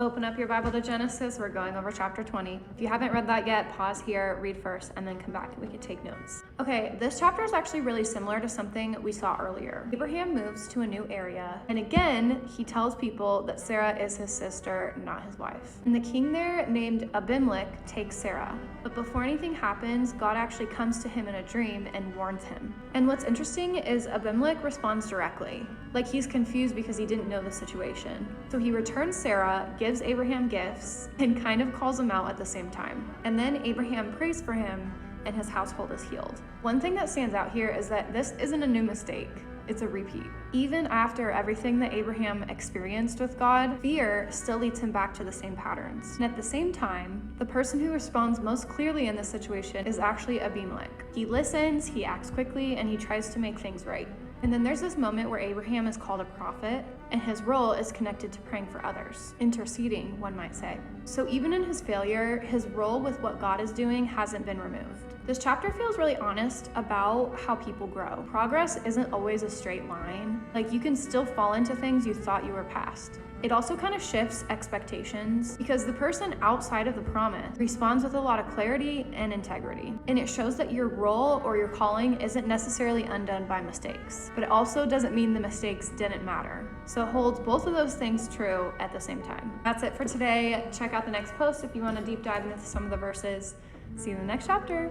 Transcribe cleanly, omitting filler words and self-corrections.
Open up your Bible to Genesis. We're going over chapter 20. If you haven't read that yet, pause here, read first, and then come back and we can take notes. Okay, this chapter is actually really similar to something we saw earlier. Abraham moves to a new area, and again, he tells people that Sarah is his sister, not his wife. And the king there, named Abimelech, takes Sarah. But before anything happens, God actually comes to him in a dream and warns him. And what's interesting is Abimelech responds directly. Like he's confused because he didn't know the situation. So he returns Sarah, gives Abraham gifts, and kind of calls him out at the same time. And then Abraham prays for him and his household is healed. One thing that stands out here is that this isn't a new mistake. It's a repeat. Even after everything that Abraham experienced with God, fear still leads him back to the same patterns. And at the same time, the person who responds most clearly in this situation is actually Abimelech. He listens, he acts quickly, and he tries to make things right. And then there's this moment where Abraham is called a prophet, and his role is connected to praying for others, interceding, one might say. So even in his failure, his role with what God is doing hasn't been removed. This chapter feels really honest about how people grow. Progress isn't always a straight line. Like, you can still fall into things you thought you were past. It also kind of shifts expectations because the person outside of the promise responds with a lot of clarity and integrity. And it shows that your role or your calling isn't necessarily undone by mistakes, but it also doesn't mean the mistakes didn't matter. So it holds both of those things true at the same time. That's it for today. Check out the next post if you want to deep dive into some of the verses. See you in the next chapter.